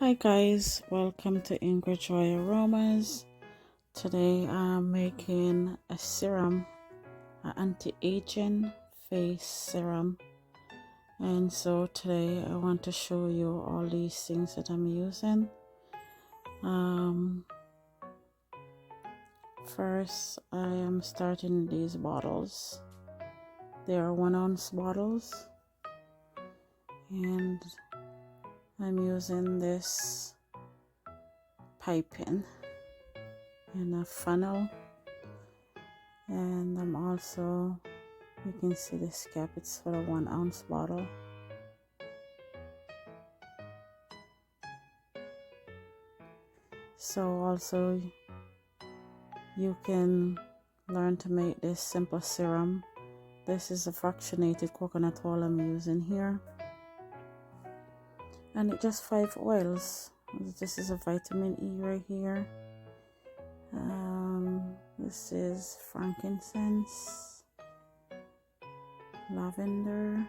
Hi guys, welcome to Ingrid Joy Aromas. Today I'm making a serum, an anti-aging face serum. And so today I want to show you all these things that I'm using. First I am starting these bottles. They are 1 ounce bottles. And I'm using this piping in a funnel, and I'm also, you can see this cap, it's for a 1 ounce bottle. So also you can learn to make this simple serum. This is a fractionated coconut oil I'm using here, and it just 5 oils. This is a vitamin E right here. This is frankincense, lavender,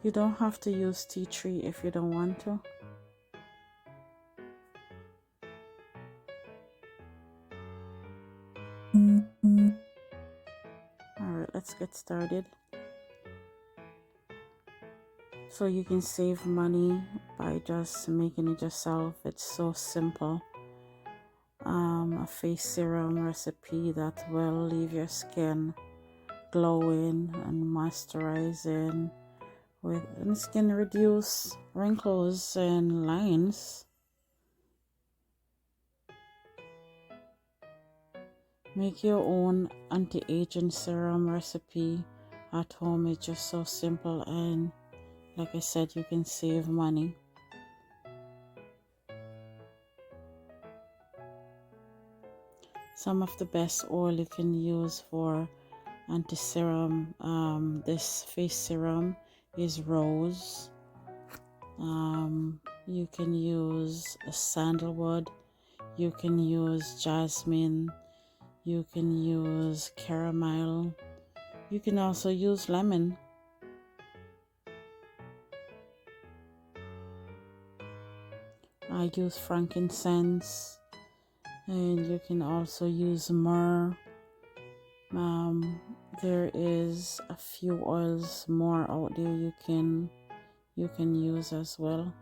you don't have to use tea tree if you don't want to. Alright, let's get started. So you can save money by just making it yourself. It's so simple. A face serum recipe that will leave your skin glowing and moisturizing, and it's going to reduce wrinkles and lines. Make your own anti-aging serum recipe at home. It's just so simple, and like I said, you can save money. Some of the best oil you can use for anti-serum, this face serum, is rose. You can use a sandalwood, you can use jasmine, you can use caramel, you can also use lemon. I use frankincense, and you can also use myrrh. There is a few oils more out there you can use as well.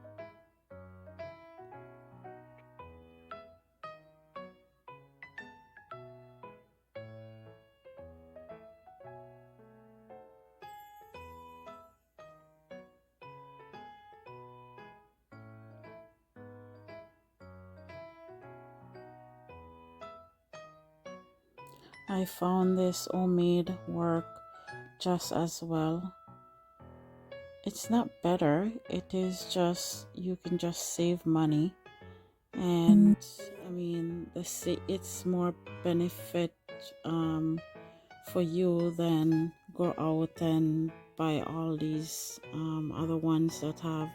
I found this homemade work just as well. It's not better, it is just, you can just save money, and I mean it's more benefit for you than go out and buy all these other ones that have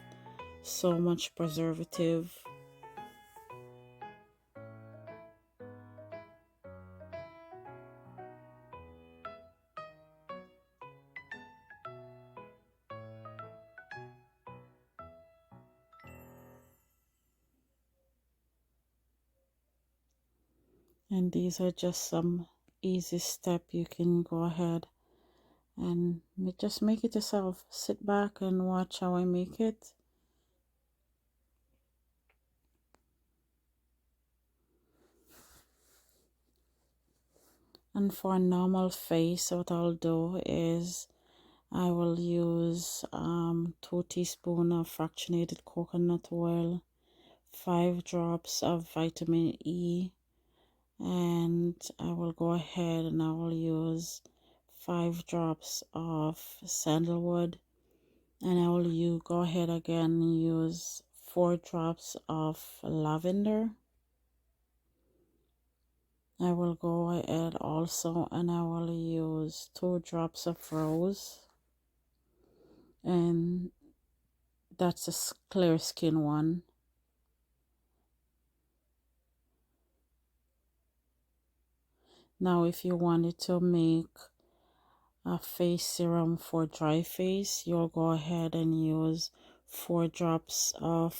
so much preservative. And these are just some easy step you can go ahead and just make it yourself. Sit back and watch how I make it. And for a normal face, what I'll do is I will use 2 teaspoons of fractionated coconut oil, 5 drops of vitamin E, and I will go ahead and I will use 5 drops of sandalwood, and I will go ahead again and use 4 drops of lavender. I will go ahead also and I will use 2 drops of rose, and that's a clear skin one. Now if you wanted to make a face serum for dry face, you'll go ahead and use 4 drops of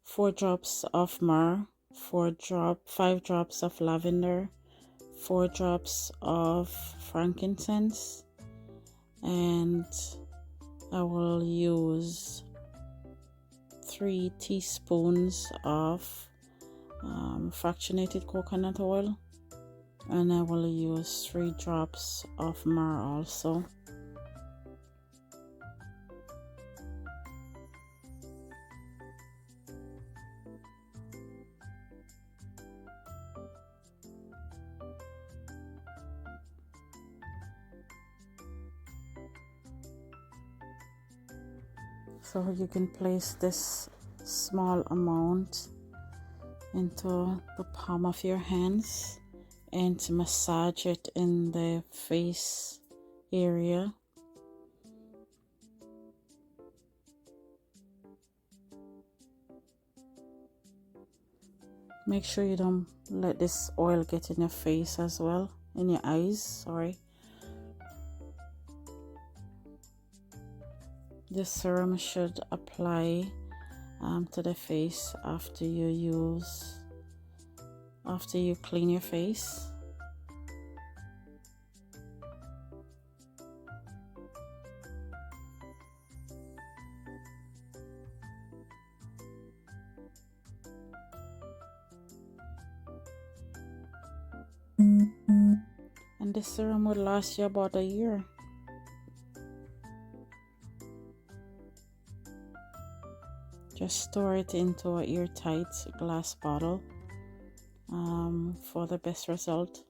4 drops of myrrh, 5 drops of lavender, 4 drops of frankincense, and I will use 3 teaspoons of fractionated coconut oil, and I will use 3 drops of myrrh also. So you can place this small amount into the palm of your hands and to massage it in the face area. Make sure you don't let this oil get in your face as well, in your eyes, sorry. The serum should apply to the face after you clean your face. And this serum will last you about a year. Just store it into an airtight glass bottle for the best result.